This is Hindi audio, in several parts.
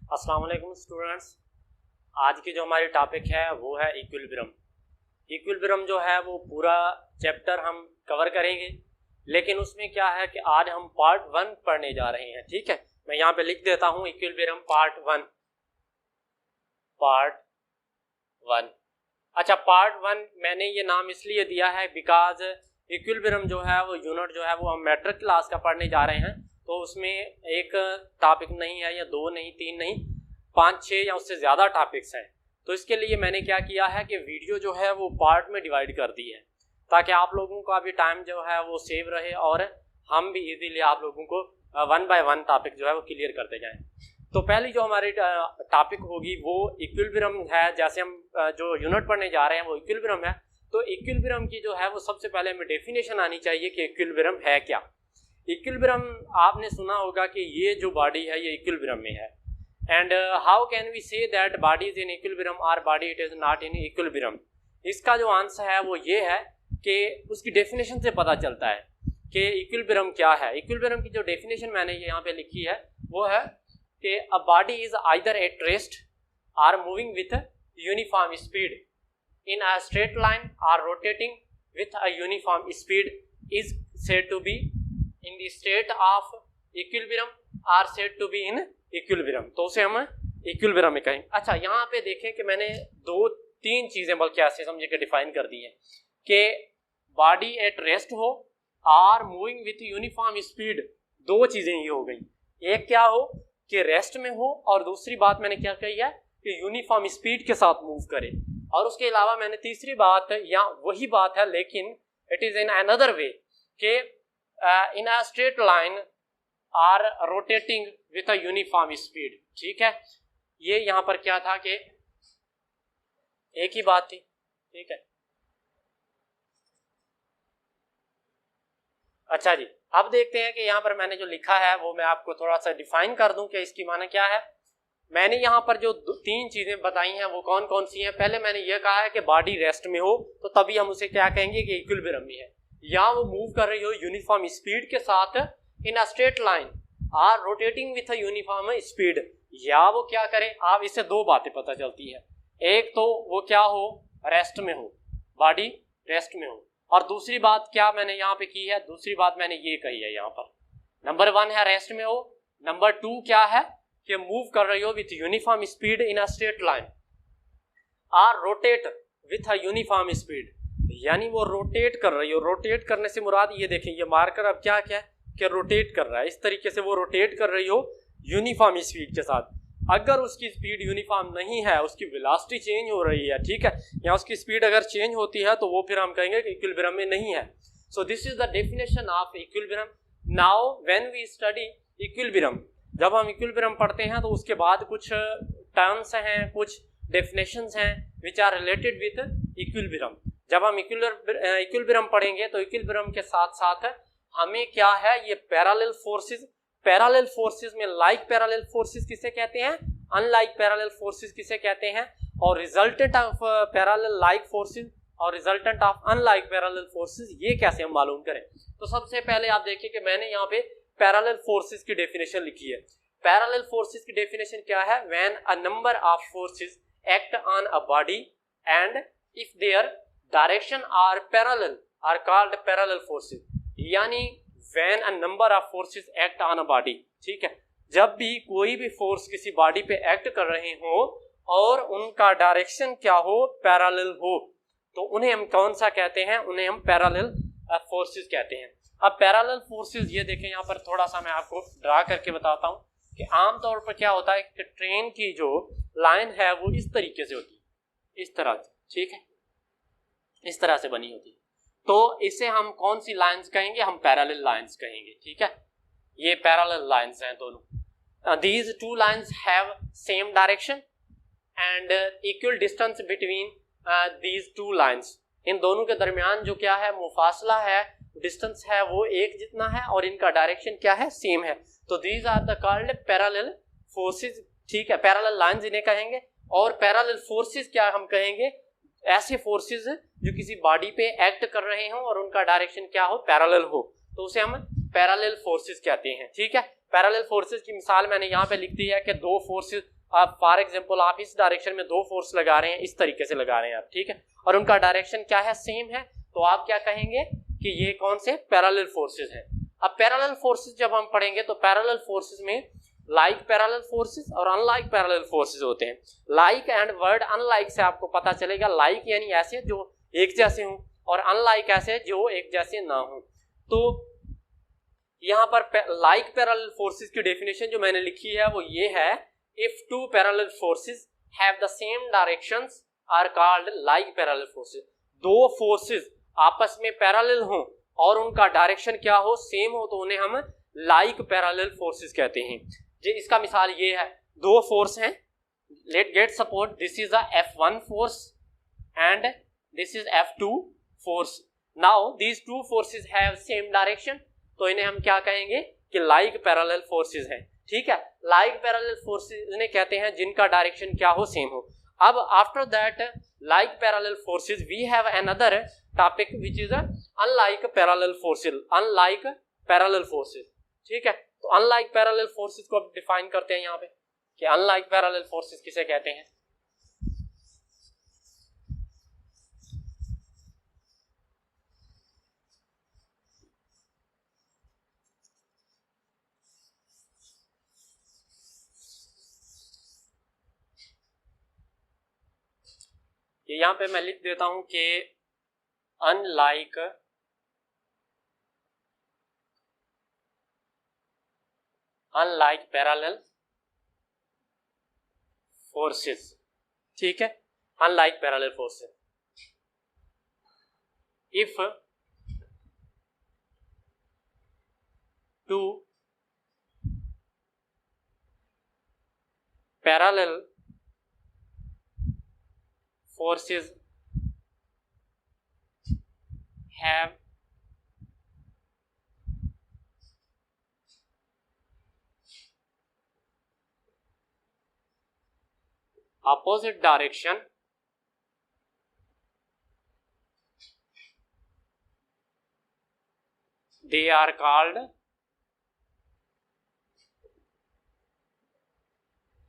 अस्सलाम वालेकुम स्टूडेंट्स। आज की जो हमारी टॉपिक है वो है इक्विलिब्रियम। इक्विलिब्रियम जो है वो पूरा चैप्टर हम कवर करेंगे, लेकिन उसमें क्या है कि आज हम पार्ट 1 पढ़ने जा रहे हैं। ठीक है, मैं यहाँ पे लिख देता हूँ इक्विलिब्रियम पार्ट 1। अच्छा, पार्ट 1 मैंने ये नाम इसलिए दिया है बिकॉज इक्विलिब्रियम जो है वो यूनिट जो है वो हम मैट्रिक क्लास का पढ़ने जा रहे हैं, तो उसमें एक टॉपिक नहीं है या 2 नहीं 3 नहीं 5 6 या उससे ज़्यादा टॉपिक्स हैं। तो इसके लिए मैंने क्या किया है कि वीडियो जो है वो पार्ट में डिवाइड कर दी है, ताकि आप लोगों का भी टाइम जो है वो सेव रहे और हम भी इजीली आप लोगों को 1 बाय 1 टॉपिक जो है वो क्लियर करते जाएं। तो पहली जो हमारी टॉपिक होगी वो इक्विलिब्रियम है। जैसे हम जो यूनिट पढ़ने जा रहे हैं वो इक्विलिब्रियम है, तो इक्विलिब्रियम की जो है वो सबसे पहले हमें डेफिनेशन आनी चाहिए कि इक्विलिब्रियम है क्या। इक्विलिब्रियम आपने सुना होगा कि ये जो बॉडी है ये इक्विलिब्रियम में है। And how can we say that body is in equilibrium और body it is not in equilibrium. इसका जो आंसर है वो ये है कि उसकी डेफिनेशन से पता चलता है कि इक्विलिब्रियम क्या है। इक्विलिब्रियम की जो डेफिनेशन मैंने यहाँ पे लिखी है वो है कि a body is either at rest or moving with uniform speed in a straight line or rotating with a uniform speed is said to be in the state of equilibrium are said to be in equilibrium। तो उसे हम इक्विलिब्रियम में कहेंगे। अच्छा, यहाँ पे देखें कि मैंने 2-3 चीजें बल्कि ऐसे समझे के डिफाइन कर दी हैं कि बॉडी एट रेस्ट हो or moving with uniform speed. 2 चीजें ये हो गई, एक क्या हो कि रेस्ट में हो और दूसरी बात मैंने क्या कही है कि यूनिफॉर्म स्पीड के साथ मूव करे। और उसके अलावा मैंने तीसरी बात या वही बात है लेकिन it is in another way के in a straight line or rotating with a uniform speed. ठीक है, ये यहां पर क्या था कि एक ही बात थी। ठीक है, अच्छा जी, अब देखते हैं कि यहाँ पर मैंने जो लिखा है वो मैं आपको थोड़ा सा डिफाइन कर दूं कि इसकी माने क्या है। मैंने यहाँ पर जो 3 चीजें बताई हैं वो कौन कौन सी हैं। पहले मैंने ये कहा है कि बॉडी रेस्ट में हो तो तभी हम उसे क्या कहेंगे कि इक्विलिब्रियम में है, या वो मूव कर रही हो यूनिफॉर्म स्पीड के साथ in a straight line or rotating with a uniform speed, या वो क्या करे। आप इससे 2 बातें पता चलती है, एक तो वो क्या हो रेस्ट में हो, बॉडी रेस्ट में हो, और दूसरी बात क्या मैंने यहाँ पे की है, दूसरी बात मैंने ये कही है यहाँ पर। नंबर 1 है रेस्ट में हो, नंबर 2 क्या है कि मूव कर रही हो with uniform speed in a straight line or rotate with a uniform speed, यानी वो रोटेट कर रही हो। रोटेट करने से मुराद ये देखें, ये मार्कर अब क्या क्या है कि रोटेट कर रहा है, इस तरीके से वो रोटेट कर रही हो यूनिफॉर्म स्पीड के साथ। अगर उसकी स्पीड यूनिफॉर्म नहीं है, उसकी वेलोसिटी चेंज हो रही है, ठीक है, या उसकी स्पीड अगर चेंज होती है तो वो फिर हम कहेंगे कि इक्विलिब्रियम में नहीं है। So this is the definition of equilibrium. Now when we study equilibrium, जब हम इक्विलिब्रियम पढ़ते हैं तो उसके बाद कुछ टर्म्स हैं, कुछ डेफिनेशंस हैं which are related with equilibrium. जब हम इक्विलिब्रियम पढ़ेंगे तो इक्विलिब्रियम के साथ साथ हमें क्या है ये पैरेलल फोर्सेस, पैरेलल फोर्सेस में लाइक पैरेलल फोर्सेस किसे कहते हैं, अनलाइक पैरेलल फोर्सेस किसे कहते हैं, और resultant of parallel like forces और resultant of unlike parallel forces ये कैसे हम मालूम करें। तो सबसे पहले आप देखिए कि मैंने यहाँ पे पैरेलल फोर्सेस की डेफिनेशन लिखी है। पैरेलल फोर्सेस की डेफिनेशन क्या है, when a number of forces act on a body and if their direction are parallel are called parallel forces, यानी when a number of forces act on a body. ठीक है, जब भी कोई भी फोर्स किसी बॉडी पे एक्ट कर रहे हो और उनका डायरेक्शन क्या हो, पैरेलल हो, तो उन्हें हम कौन सा कहते हैं, उन्हें हम पैरेलल फोर्सेस कहते हैं। अब पैरेलल फोर्सेस ये देखें, यहाँ पर थोड़ा सा मैं आपको ड्रा करके बताता हूँ कि आमतौर पर क्या होता है कि ट्रेन की जो लाइन है वो इस तरीके से होती है, इस तरह से, ठीक है, इस तरह से बनी होती है। तो इसे हम कौन सी लाइंस कहेंगे, हम पैरेलल लाइंस कहेंगे। ठीक है, ये पैरेलल लाइंस हैं दोनों। These 2 lines have same direction and equal distance between these 2 lines. इन दोनों के दरमियान जो क्या है मुफासला है, डिस्टेंस है, वो एक जितना है और इनका डायरेक्शन क्या है, सेम है। तो these are the called parallel forces. ठीक है, पैरेलल लाइंस इन्हें कहेंगे, और पैरेलल फोर्सेस क्या हम कहेंगे, ऐसे फोर्सेस जो किसी बॉडी पे एक्ट कर रहे हो और उनका डायरेक्शन क्या हो, पैरेलल हो, तो उसे हम पैरेलल फोर्सेस कहते हैं। ठीक है, पैरेलल फोर्सेस की मिसाल मैंने यहाँ पे लिख दी है कि दो फोर्सेस, आप फॉर एग्जांपल आप इस डायरेक्शन में दो फोर्स लगा रहे हैं, इस तरीके से लगा रहे हैं आप, ठीक है, और उनका डायरेक्शन क्या है, सेम है, तो आप क्या कहेंगे कि ये कौन से पैरेलल फोर्सेस हैं। अब पैरेलल फोर्सेस जब हम पढ़ेंगे तो पैरेलल फोर्सेस में लाइक पैरेलल फोर्सेस और अनलाइक पैरेलल फोर्सेस होते हैं। लाइक एंड वर्ड अनलाइक से आपको पता चलेगा, लाइक यानी ऐसे जो एक जैसे हों और अनलाइक ऐसे जो एक जैसे ना हो। तो यहाँ पर लाइक पैरेलल फोर्सेस की डेफिनेशन जो मैंने लिखी है वो ये है, if two parallel forces have the same directions are called like parallel forces. दो फोर्सेस आपस में पैरेलल हों और उनका डायरेक्शन क्या हो, सेम हो, तो उन्हें हम लाइक पैरेलल फोर्सेस कहते हैं। जी इसका मिसाल ये है, दो फोर्स हैं, let get suppose this is a F1 force and this is F2 force. Now these two forces have same direction, तो इन्हें हम क्या कहेंगे कि लाइक पैरेलल फोर्सेस हैं, ठीक है। लाइक पैरेलल फोर्सेस इन्हें कहते हैं जिनका डायरेक्शन क्या हो, सेम हो। अब after that like parallel forces we have another topic which is unlike parallel forces, unlike parallel forces, ठीक है। तो अनलाइक पैरेलल फोर्सेस को अब डिफाइन करते हैं यहाँ पे कि अनलाइक पैरेलल फोर्सेस किसे कहते हैं। ये यहाँ पे मैं लिख देता हूं कि अनलाइक पैरेलल फोर्सेस, ठीक है, unlike parallel forces. If two parallel forces have opposite direction, they are called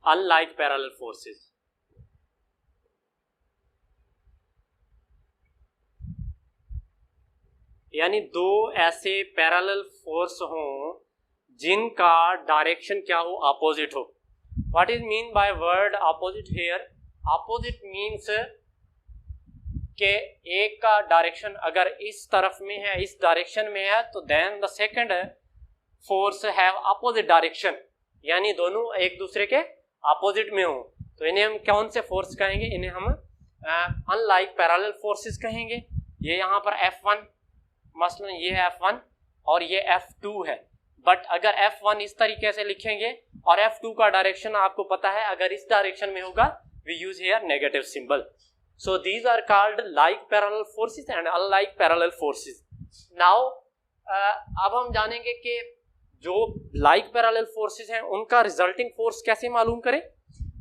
unlike parallel forces। यानी दो ऐसे पैरेलल फोर्स हों जिनका डायरेक्शन क्या हो, अपोजिट हो। What is mean by word opposite here? Opposite means के एक का डायरेक्शन अगर इस तरफ में है, इस डायरेक्शन में है, तो then the second force have opposite direction, यानी दोनों एक दूसरे के अपोजिट में हो, तो इन्हें हम कौन से फोर्स कहेंगे? इन्हें हम अनलाइक पैरेलल फोर्सेस कहेंगे। ये यहाँ पर F1, मसलन ये है F1 और ये F2 है, बट अगर F1 इस तरीके से लिखेंगे और F2 का डायरेक्शन आपको पता है अगर इस डायरेक्शन में होगा, we use here negative symbol. So these are called like parallel forces and unlike parallel forces. Now अब हम जानेंगे कि जो लाइक पैरेलल फोर्सेस हैं उनका रिजल्टिंग फोर्स कैसे मालूम करें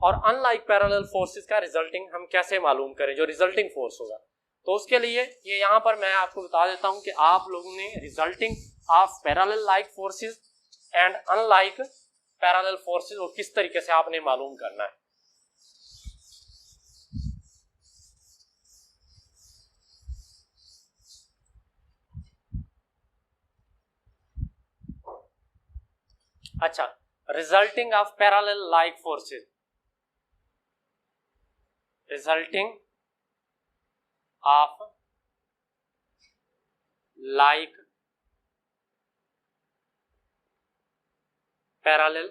और अनलाइक पैरेलल फोर्सेस का रिजल्टिंग हम कैसे मालूम करें, जो रिजल्टिंग फोर्स होगा। तो उसके लिए ये यहाँ पर मैं आपको बता देता हूँ कि आप लोगों ने resulting of parallel like forces and unlike parallel forces वो किस तरीके से आपने मालूम करना है। अच्छा, resulting of parallel like forces, resulting of like parallel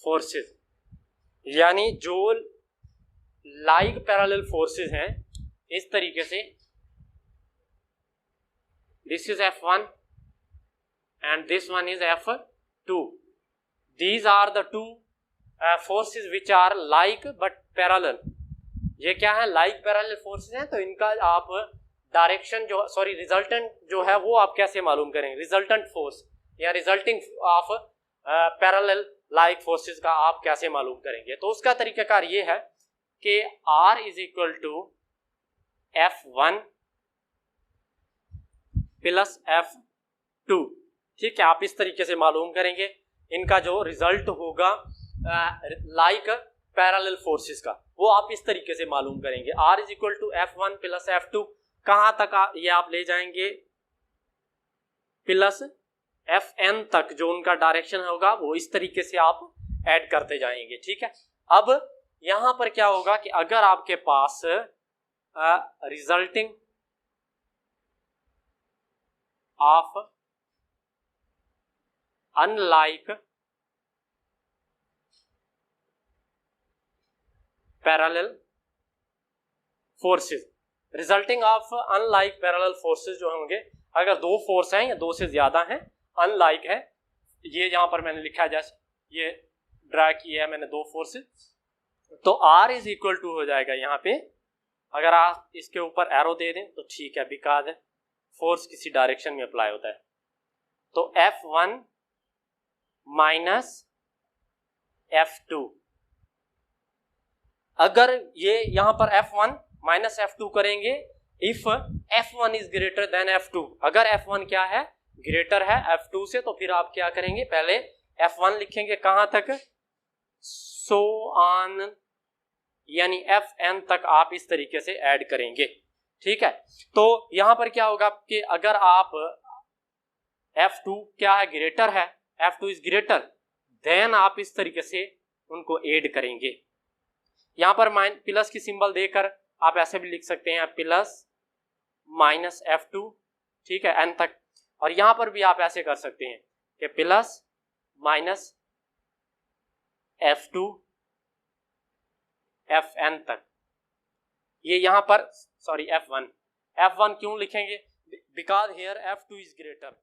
forces, यानी जो लाइक पैरेलल फोर्सेस हैं इस तरीके से, this is F1 and this one is F2. These are the two forces which are like but parallel. ये क्या है? लाइक पैरेलल फोर्सेस हैं, तो इनका आप डायरेक्शन जो रिजल्टेंट जो है वो आप कैसे मालूम करेंगे? रिजल्टेंट फोर्स या resulting of parallel like forces का आप कैसे मालूम करेंगे? तो उसका तरीकाकार ये है कि R is equal to F1 plus F2, ठीक है, आप इस तरीके से मालूम करेंगे इनका जो रिजल्ट होगा लाइक पैरेलल फोर्सेस का, वो आप इस तरीके से मालूम करेंगे। R is equal to F1 plus F2, कहाँ तक ये आप ले जाएंगे प्लस Fn तक, जो उनका डायरेक्शन होगा वो इस तरीके से आप ऐड करते जाएंगे। ठीक है, अब यहां पर क्या होगा कि अगर आपके पास resulting of unlike parallel forces, resulting of unlike parallel forces जो होंगे, अगर दो फोर्स हैं या दो से ज्यादा हैं, अनलाइक है, ये यहां पर मैंने लिखा है जैसे ये ड्रा किया है मैंने दो फोर्सेस, तो R इज इक्वल टू हो जाएगा यहाँ पे, अगर आप इसके ऊपर एरो दे दें तो ठीक है, बिकॉज फोर्स किसी डायरेक्शन में अप्लाई होता है, तो F1 माइनस F2, अगर ये यहां पर F1 माइनस F2 करेंगे if F1 is greater than F2, अगर F1 क्या है ग्रेटर है F2 से, तो फिर आप क्या करेंगे, पहले F1 लिखेंगे कहां तक, सो ऑन, यानी Fn तक आप इस तरीके से ऐड करेंगे। ठीक है, तो यहां पर क्या होगा कि अगर आप F2 क्या है ग्रेटर है, F2 इज ग्रेटर, देन आप इस तरीके से उनको ऐड करेंगे। यहां पर प्लस की सिंबल देकर आप ऐसे भी लिख सकते हैं प्लस माइनस F2, ठीक है, n तक, और यहां पर भी आप ऐसे कर सकते हैं कि प्लस माइनस F2 Fn तक, ये यहां पर सॉरी F1 क्यों लिखेंगे, because here F2 is greater,